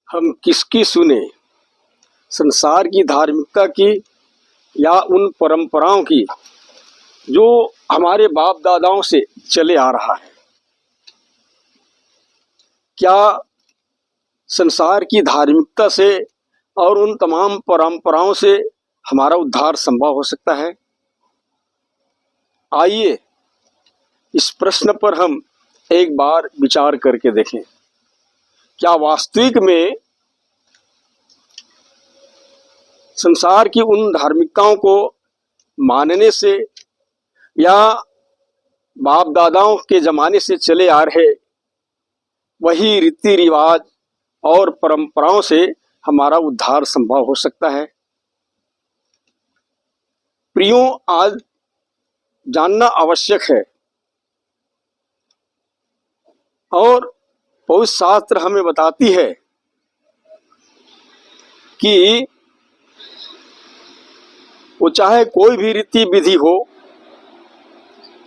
हम किसकी सुने, संसार की धार्मिकता की या उन परंपराओं की जो हमारे बाप दादाओं से चले आ रहा है। क्या संसार की धार्मिकता से और उन तमाम परंपराओं से हमारा उद्धार संभव हो सकता है? आइए इस प्रश्न पर हम एक बार विचार करके देखें। क्या वास्तविक में संसार की उन धार्मिकताओं को मानने से या बाप दादाओं के जमाने से चले आ रहे वही रीति रिवाज और परंपराओं से हमारा उद्धार संभव हो सकता है? प्रियो, आज जानना आवश्यक है और पवित्र शास्त्र हमें बताती है कि वो चाहे कोई भी रीति विधि हो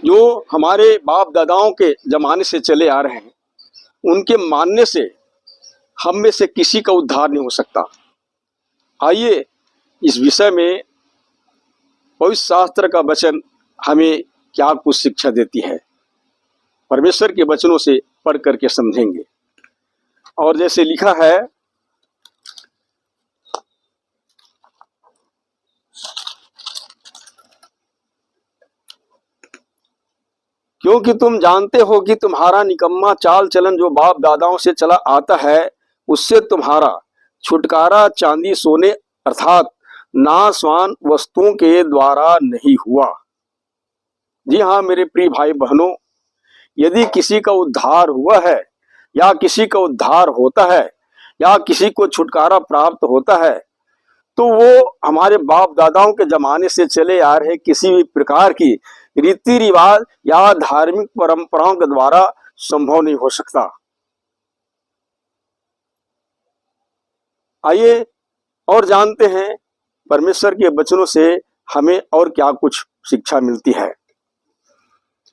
जो हमारे बाप दादाओं के जमाने से चले आ रहे हैं, उनके मानने से हम में से किसी का उद्धार नहीं हो सकता। आइए इस विषय में पवित्र शास्त्र का वचन हमें क्या कुछ शिक्षा देती है, परमेश्वर के वचनों से पढ़ करके समझेंगे। और जैसे लिखा है, क्योंकि तुम जानते हो कि तुम्हारा निकम्मा चाल चलन जो बाप दादाओं से चला आता है, उससे तुम्हारा छुटकारा चांदी सोने अर्थात नाशवान वस्तुओं के द्वारा नहीं हुआ। जी हाँ मेरे प्रिय भाई बहनों, यदि किसी का उद्धार हुआ है या किसी का उद्धार होता है या किसी को छुटकारा प्राप्त होता है, तो वो हमारे बाप दादाओं के जमाने से चले आ रहे किसी भी प्रकार की रीति रिवाज या धार्मिक परंपराओं के द्वारा संभव नहीं हो सकता। आइए और जानते हैं परमेश्वर के वचनों से हमें और क्या कुछ शिक्षा मिलती है।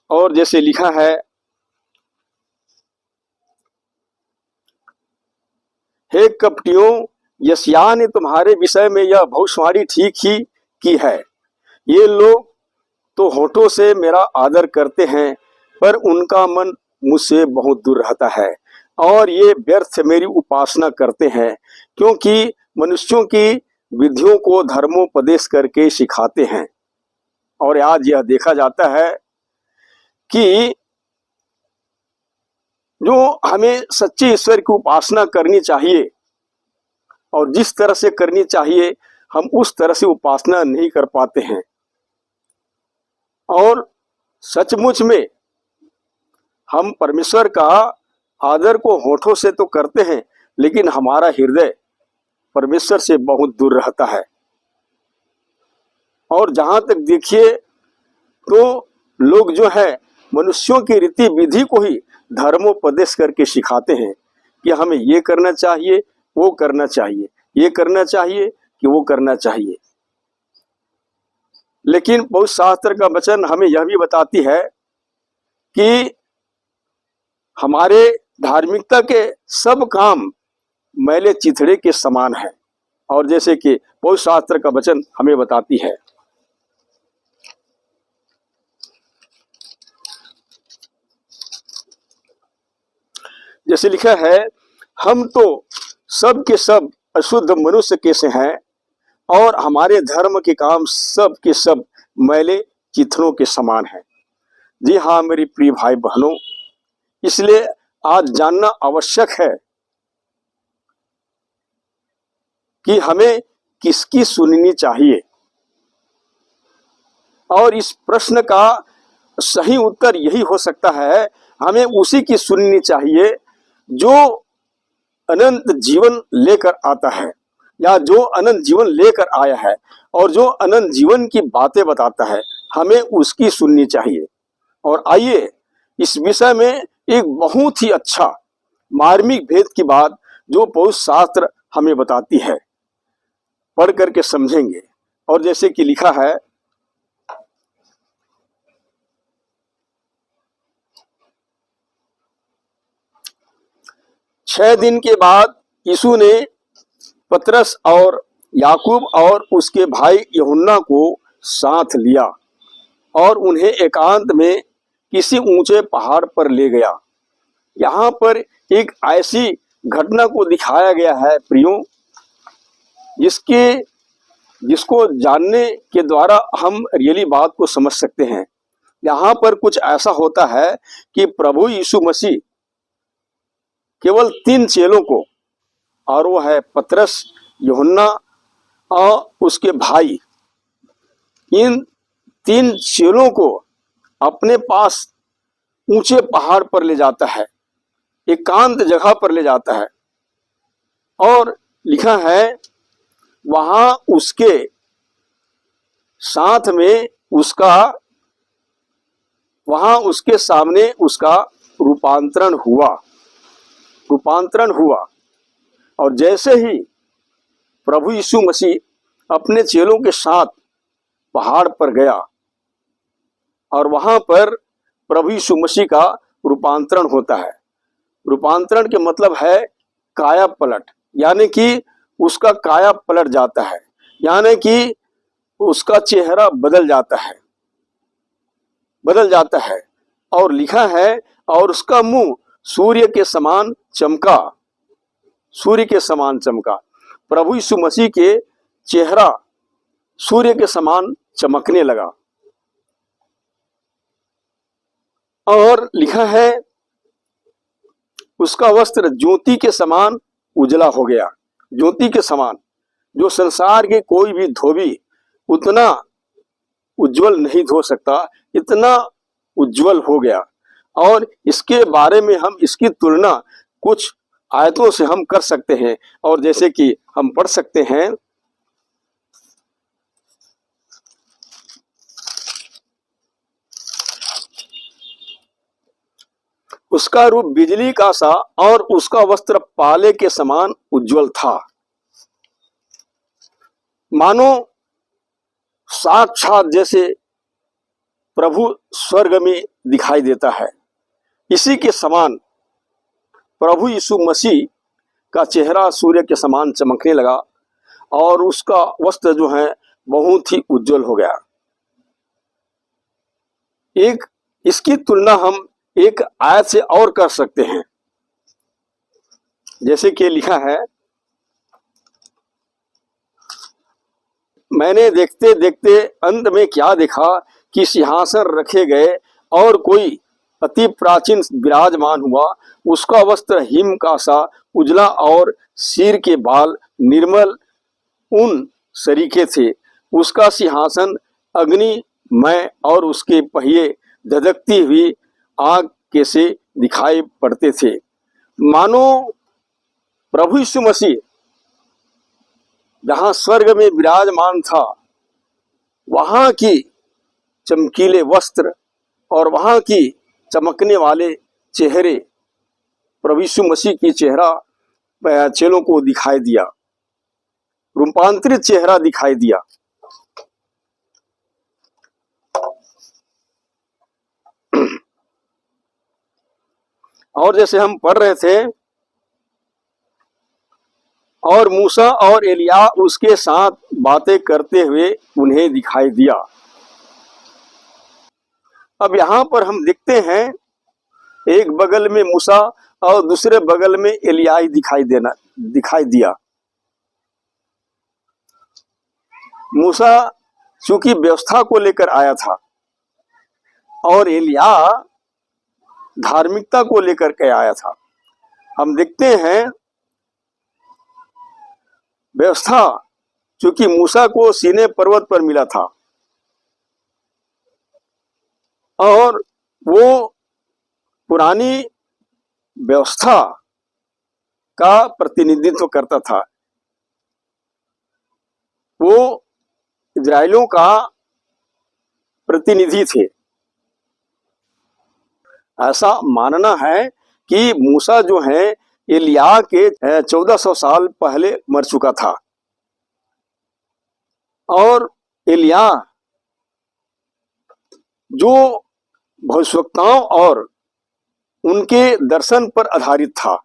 और जैसे लिखा है, हे कपटियों, यशायाह ने तुम्हारे विषय में यह भविष्यवाणी ठीक ही की है। ये लोग तो होठों से मेरा आदर करते हैं, पर उनका मन मुझसे बहुत दूर रहता है और ये व्यर्थ मेरी उपासना करते हैं, क्योंकि मनुष्यों की विधियों को धर्मोपदेश करके सिखाते हैं। और आज यह देखा जाता है कि जो हमें सच्चे ईश्वर की उपासना करनी चाहिए और जिस तरह से करनी चाहिए, हम उस तरह से उपासना नहीं कर पाते हैं। और सचमुच में हम परमेश्वर का आदर को होठों से तो करते हैं, लेकिन हमारा हृदय परमेश्वर से बहुत दूर रहता है। और जहां तक देखिए तो लोग जो है मनुष्यों की रीति विधि को ही धर्मोपदेश करके सिखाते हैं कि हमें ये करना चाहिए, वो करना चाहिए, ये करना चाहिए कि वो करना चाहिए। लेकिन पवित्र शास्त्र का वचन हमें यह भी बताती है कि हमारे धार्मिकता के सब काम मैले चिथड़े के समान है। और जैसे कि पवित्र शास्त्र का वचन हमें बताती है, जैसे लिखा है, हम तो सब के सब अशुद्ध मनुष्य के से हैं और हमारे धर्म के काम सब के सब मैले चिथड़ों के समान हैं। जी हाँ मेरी प्रिय भाई बहनों, इसलिए आज जानना आवश्यक है कि हमें किसकी सुननी चाहिए। और इस प्रश्न का सही उत्तर यही हो सकता है, हमें उसी की सुननी चाहिए जो अनंत जीवन लेकर आता है या जो अनंत जीवन लेकर आया है और जो अनंत जीवन की बातें बताता है, हमें उसकी सुननी चाहिए। और आइए इस विषय में एक बहुत ही अच्छा मार्मिक भेद की बात जो पवित्र शास्त्र हमें बताती है, पढ़ करके समझेंगे। और जैसे कि लिखा है, छह दिन के बाद यीशु ने पतरस और याकूब और उसके भाई यूहन्ना को साथ लिया और उन्हें एकांत में किसी ऊंचे पहाड़ पर ले गया। यहाँ पर एक ऐसी घटना को दिखाया गया है प्रियो, जिसको जानने के द्वारा हम रियली बात को समझ सकते हैं। यहाँ पर कुछ ऐसा होता है कि प्रभु यीशु मसीह केवल 3 चेलों को, और वो है पतरस, यूहन्ना और उसके भाई, इन 3 चेलों को अपने पास ऊंचे पहाड़ पर ले जाता है, एकांत जगह पर ले जाता है, और लिखा है वहां उसके साथ में वहां उसके सामने उसका रूपांतरण हुआ। और जैसे ही प्रभु यीशु मसीह अपने चेलों के साथ पहाड़ पर गया और वहां पर प्रभु यीशु मसीह का रूपांतरण होता है। रूपांतरण के मतलब है काया पलट, यानी कि उसका काया पलट जाता है, यानी कि उसका चेहरा बदल जाता है। और लिखा है और उसका मुंह सूर्य के समान चमका। प्रभु यीशु मसीह के चेहरा सूर्य के समान चमकने लगा। और लिखा है उसका वस्त्र ज्योति के समान उजला हो गया। ज्योति के समान, जो संसार के कोई भी धोबी उतना उज्जवल नहीं धो सकता, इतना उज्जवल हो गया। और इसके बारे में हम इसकी तुलना कुछ आयतों से हम कर सकते हैं, और जैसे कि हम पढ़ सकते हैं, उसका रूप बिजली का सा और उसका वस्त्र पाले के समान उज्जवल था, मानो साक्षात जैसे प्रभु स्वर्ग में दिखाई देता है। इसी के समान प्रभु यीशु मसीह का चेहरा सूर्य के समान चमकने लगा और उसका वस्त्र जो है बहुत ही उज्जवल हो गया। एक इसकी तुलना हम एक आयत से और कर सकते हैं, जैसे कि लिखा है, मैंने देखते देखते अंत में क्या देखा कि सिंहासन रखे गए और कोई अति प्राचीन विराजमान हुआ। उसका वस्त्र हिम का सा उजला और सिर के बाल निर्मल ऊन सरीखे थे। उसका सिंहासन अग्निमय और उसके पहिए धधकती हुई आग के से दिखाई पड़ते थे। मानो प्रभु यीशु मसीह जहां स्वर्ग में विराजमान था, वहां की चमकीले वस्त्र और वहां की चमकने वाले चेहरे प्रभु यीशु मसीह की चेहरा चेलों को दिखाई दिया, रूपांतरित चेहरा दिखाई दिया। और जैसे हम पढ़ रहे थे, और मूसा और एलिया उसके साथ बातें करते हुए उन्हें दिखाई दिया। अब यहाँ पर हम देखते हैं, एक बगल में मूसा और दूसरे बगल में एलिया दिखाई दिया। मूसा चूंकि व्यवस्था को लेकर आया था और एलिया धार्मिकता को लेकर के आया था। हम देखते हैं व्यवस्था चूंकि मूसा को सीने पर्वत पर मिला था और वो पुरानी व्यवस्था का प्रतिनिधित्व करता था, वो इजराइलियों का प्रतिनिधि थे। ऐसा मानना है कि मूसा जो है एलिया के 1400 साल पहले मर चुका था और एलिया जो भविष्यवक्ताओं और उनके दर्शन पर आधारित था।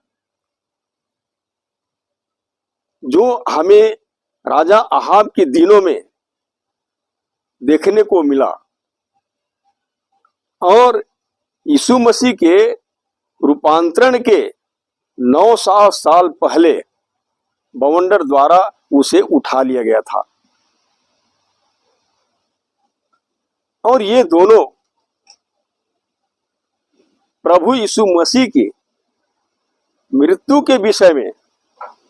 जो हमें राजा अहाब के दिनों में देखने को मिला और यीशु मसीह के रूपांतरण के 900 साल पहले बवंडर द्वारा उसे उठा लिया गया था। और ये दोनों प्रभु यीशु मसीह की मृत्यु के विषय में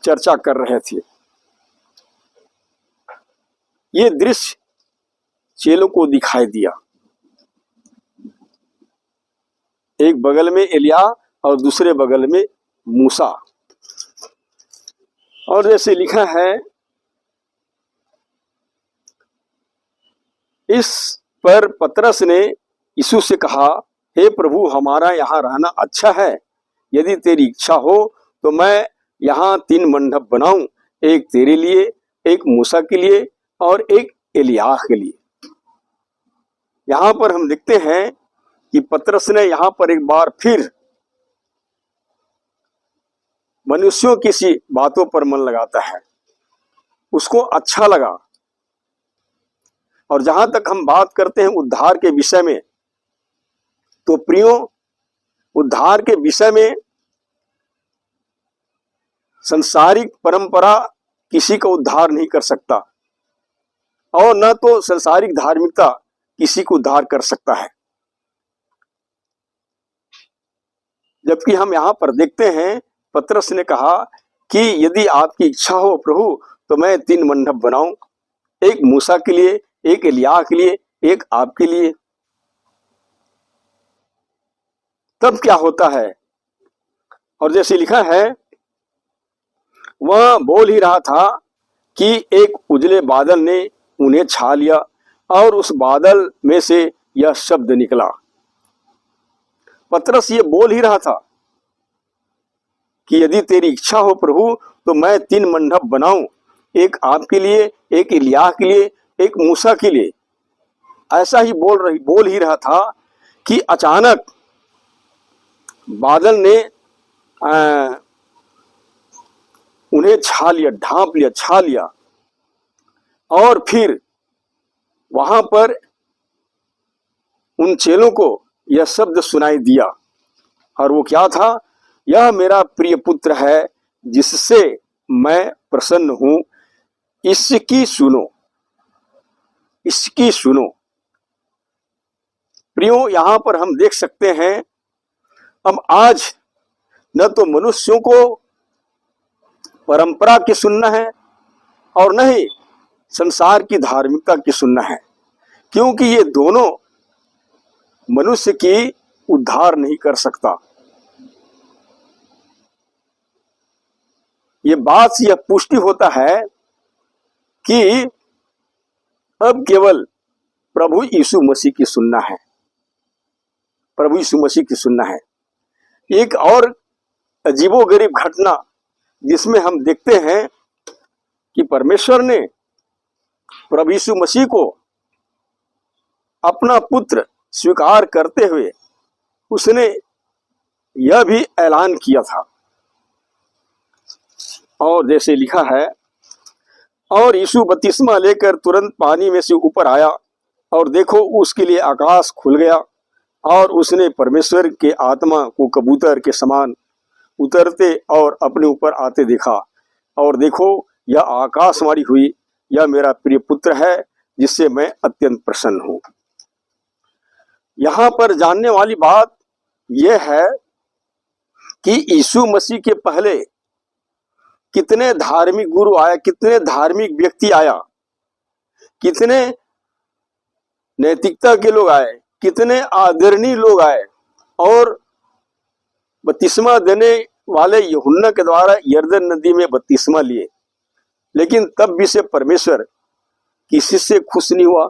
चर्चा कर रहे थे। ये दृश्य चेलों को दिखाई दिया, एक बगल में एलिया और दूसरे बगल में मूसा। और जैसे लिखा है, इस पर पतरस ने यीशु से कहा, हे प्रभु, हमारा यहाँ रहना अच्छा है। यदि तेरी इच्छा हो तो मैं यहाँ 3 मंडप बनाऊं, एक तेरे लिए, एक मूसा के लिए और एक एलिय्याह के लिए। यहाँ पर हम देखते हैं कि पतरस ने यहाँ पर एक बार फिर मनुष्यों की सी बातों पर मन लगाता है, उसको अच्छा लगा। और जहां तक हम बात करते हैं उद्धार के विषय में, तो प्रियो, उद्धार के विषय में संसारिक परंपरा किसी का उद्धार नहीं कर सकता और न तो संसारिक धार्मिकता किसी को उद्धार कर सकता है। जबकि हम यहाँ पर देखते हैं, पतरस ने कहा कि यदि आपकी इच्छा हो प्रभु तो मैं 3 मंडप बनाऊं, एक मूसा के लिए, एक एलिय्याह के लिए, एक आपके लिए। तब क्या होता है? और जैसे लिखा है, वह बोल ही रहा था कि एक उजले बादल ने उन्हें छा लिया और उस बादल में से यह शब्द निकला। पतरस ये बोल ही रहा था कि यदि तेरी इच्छा हो प्रभु तो मैं 3 मंडप बनाऊं, एक आपके लिए, एक एलिय्याह के लिए, एक मूसा के लिए। ऐसा ही बोल ही रहा था कि अचानक बादल ने उन्हें छा लिया, ढांप लिया, छा लिया। और फिर वहां पर उन चेलों को यह शब्द सुनाई दिया, और वो क्या था? यह मेरा प्रिय पुत्र है जिससे मैं प्रसन्न हूं, इसकी सुनो, इसकी सुनो। प्रियो, यहां पर हम देख सकते हैं, अब आज न तो मनुष्यों को परंपरा की सुनना है और न ही संसार की धार्मिकता की सुनना है, क्योंकि ये दोनों मनुष्य की उद्धार नहीं कर सकता। ये बात से यह पुष्टि होता है कि अब केवल प्रभु यीशु मसीह की सुनना है, प्रभु यीशु मसीह की सुनना है। एक और अजीबोगरीब घटना जिसमें हम देखते हैं कि परमेश्वर ने प्रभु यीशु मसीह को अपना पुत्र स्वीकार करते हुए उसने यह भी ऐलान किया था। और जैसे लिखा है, और यीशु बपतिस्मा लेकर तुरंत पानी में से ऊपर आया और देखो उसके लिए आकाश खुल गया और उसने परमेश्वर के आत्मा को कबूतर के समान उतरते और अपने ऊपर आते देखा। और देखो यह आकाशवाणी हुई, यह मेरा प्रिय पुत्र है जिससे मैं अत्यंत प्रसन्न हूं। यहां पर जानने वाली बात यह है कि यीशु मसीह के पहले कितने धार्मिक गुरु आए, कितने धार्मिक व्यक्ति आया, कितने नैतिकता के लोग आए, कितने आदरणीय लोग आए और बपतिस्मा देने वाले यूहन्ना के द्वारा यरदन नदी में बपतिस्मा लिए, लेकिन तब भी से परमेश्वर किसी से खुश नहीं हुआ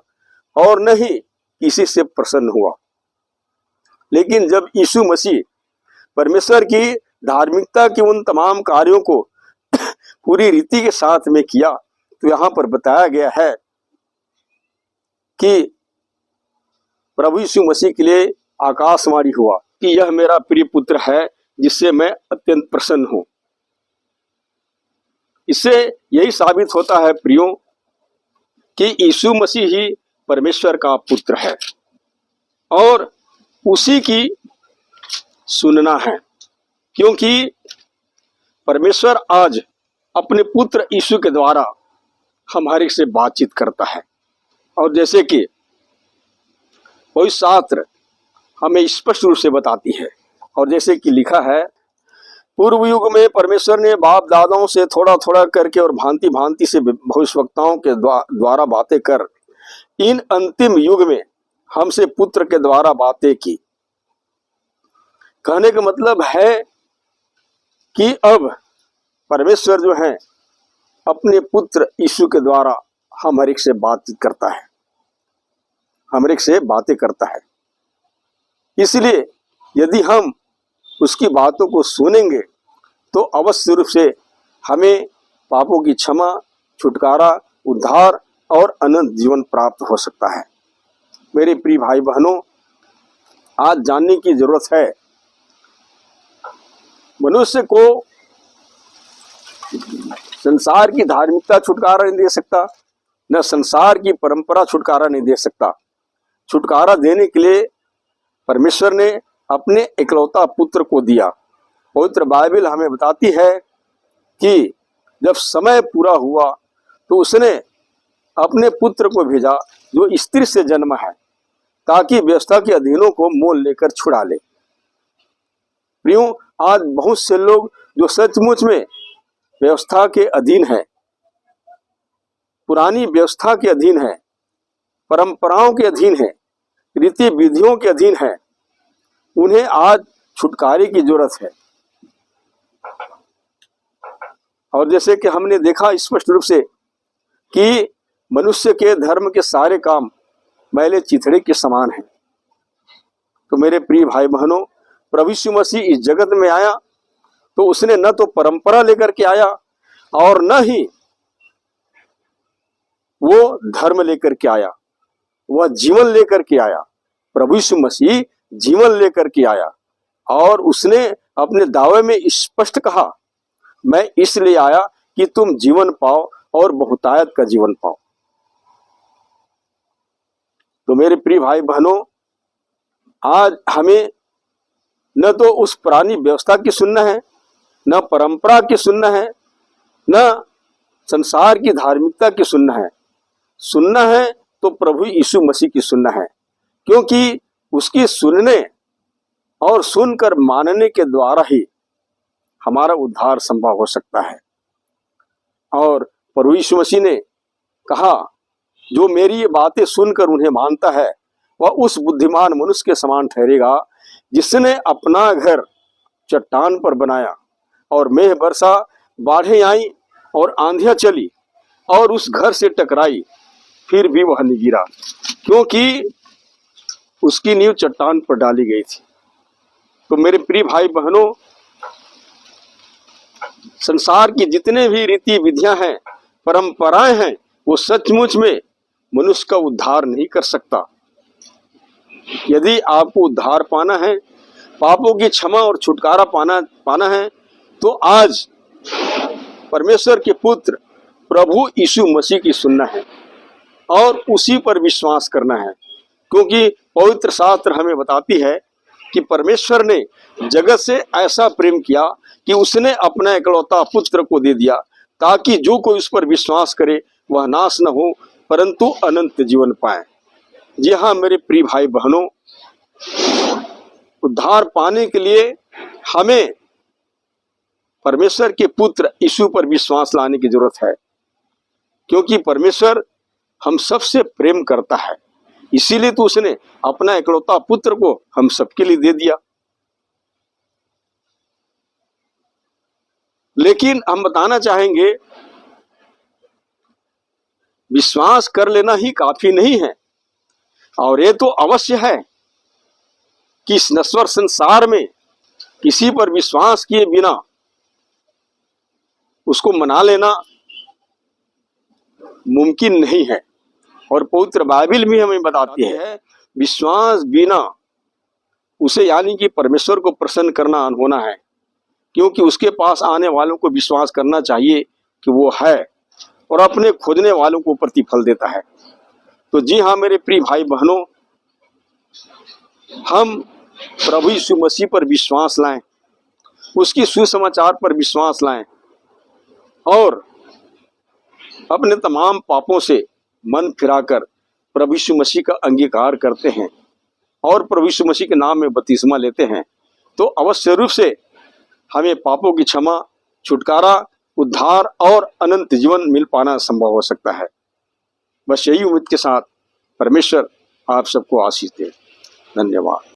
और न ही किसी से प्रसन्न हुआ। लेकिन जब यीशु मसीह परमेश्वर की धार्मिकता के उन तमाम कार्यों को पूरी रीति के साथ में किया, तो यहाँ पर बताया गया है कि प्रभु यीशु मसीह के लिए आकाशवाणी हुआ कि यह मेरा प्रिय पुत्र है जिससे मैं अत्यंत प्रसन्न हूं। इससे यही साबित होता है प्रियो कि यीशु मसीह ही परमेश्वर का पुत्र है और उसी की सुनना है, क्योंकि परमेश्वर आज अपने पुत्र यीशु के द्वारा हमारे से बातचीत करता है। और जैसे कि कोई शास्त्र हमें स्पष्ट रूप से बताती है, और जैसे कि लिखा है, पूर्व युग में परमेश्वर ने बाप दादाओं से थोड़ा थोड़ा करके और भांति भांति से भविष्यवक्ताओं के द्वारा बातें कर इन अंतिम युग में हमसे पुत्र के द्वारा बातें की। कहने का मतलब है कि अब परमेश्वर जो है अपने पुत्र यीशु के द्वारा हम हर एक से बातचीत करता है, हम हर एक से बातें करता है। इसलिए यदि हम उसकी बातों को सुनेंगे तो अवश्य रूप से हमें पापों की क्षमा, छुटकारा, उद्धार और अनंत जीवन प्राप्त हो सकता है। मेरे प्रिय भाई बहनों, आज जानने की जरूरत है, मनुष्य को संसार की धार्मिकता छुटकारा नहीं दे सकता, न संसार की परंपरा छुटकारा नहीं दे सकता। छुटकारा देने के लिए परमेश्वर ने अपने इकलौता पुत्र को दिया। पवित्र बाइबल हमें बताती है कि जब समय पूरा हुआ तो उसने अपने पुत्र को भेजा जो स्त्री से जन्म है, ताकि व्यवस्था के अधीनों को मोल लेकर छुड़ा ले। प्रियो, आज बहुत से लोग जो सचमुच में व्यवस्था के अधीन है, पुरानी व्यवस्था के अधीन है, परंपराओं के अधीन है, रीति विधियों के अधीन है, उन्हें आज छुटकारे की जरूरत है। और जैसे कि हमने देखा स्पष्ट रूप से कि मनुष्य के धर्म के सारे काम मैले चिथड़े के समान हैं। तो मेरे प्रिय भाई बहनों, प्रभु यीशु मसीह इस जगत में आया तो उसने न तो परंपरा लेकर के आया और न ही वो धर्म लेकर के आया, वह जीवन लेकर के आया। प्रभु यीशु मसीह जीवन लेकर के आया और उसने अपने दावे में स्पष्ट कहा, मैं इसलिए आया कि तुम जीवन पाओ और बहुतायत का जीवन पाओ। तो मेरे प्रिय भाई बहनों, आज हमें न तो उस पुरानी व्यवस्था की सुनना है, न परंपरा की सुनना है, न संसार की धार्मिकता की सुनना है तो प्रभु यीशु मसीह की सुनना है, क्योंकि उसकी सुनने और सुनकर मानने के द्वारा ही हमारा उद्धार संभव हो सकता है। और प्रभु यीशु मसीह ने कहा, जो मेरी ये बातें सुनकर उन्हें मानता है वह उस बुद्धिमान मनुष्य के समान ठहरेगा जिसने अपना घर चट्टान पर बनाया और मेघ बरसा, बाढ़ें आई और आंधियां चली और उस घर से टकराई, फिर भी वह नहीं गिरा, क्योंकि उसकी नींव चट्टान पर डाली गई थी। तो मेरे प्रिय भाई बहनों, संसार की जितने भी रीति विधियां हैं, परंपराएं हैं, वो सचमुच में मनुष्य का उद्धार नहीं कर सकता। यदि आपको उद्धार पाना है, पापों की क्षमा और छुटकारा पाना है, तो आज परमेश्वर के पुत्र प्रभु यीशु मसीह की सुनना है और उसी पर विश्वास करना है, क्योंकि पवित्र शास्त्र हमें बताती है कि परमेश्वर ने जगत से ऐसा प्रेम किया कि उसने अपना इकलौता पुत्र को दे दिया, ताकि जो कोई उस पर विश्वास करे वह नाश न हो परंतु अनंत जीवन पाए। जी हाँ मेरे प्रिय भाई बहनों, उद्धार पाने के लिए हमें परमेश्वर के पुत्र यीशु पर विश्वास लाने की जरूरत है, क्योंकि परमेश्वर हम सबसे प्रेम करता है, इसीलिए तो उसने अपना इकलौता पुत्र को हम सबके लिए दे दिया। लेकिन हम बताना चाहेंगे, विश्वास कर लेना ही काफी नहीं है, और ये तो अवश्य है कि इस नश्वर संसार में किसी पर विश्वास किए बिना उसको मना लेना मुमकिन नहीं है। और पवित्र बाइबल भी हमें बताती है, विश्वास बिना उसे यानी कि परमेश्वर को प्रसन्न करना अनहोना है, क्योंकि उसके पास आने वालों को विश्वास करना चाहिए कि वो है और अपने खोजने वालों को प्रतिफल देता है। तो जी हाँ मेरे प्रिय भाई बहनों, हम प्रभु यीशु मसीह पर विश्वास लाएं, उसकी सुसमाचार पर विश्वास लाएं और अपने तमाम पापों से मन फिराकर प्रभु यीशु मसीह का अंगीकार करते हैं और प्रभु यीशु मसीह के नाम में बपतिस्मा लेते हैं, तो अवश्य रूप से हमें पापों की क्षमा, छुटकारा, उद्धार और अनंत जीवन मिल पाना संभव हो सकता है। बस यही उम्मीद के साथ परमेश्वर आप सबको आशीष दे। धन्यवाद।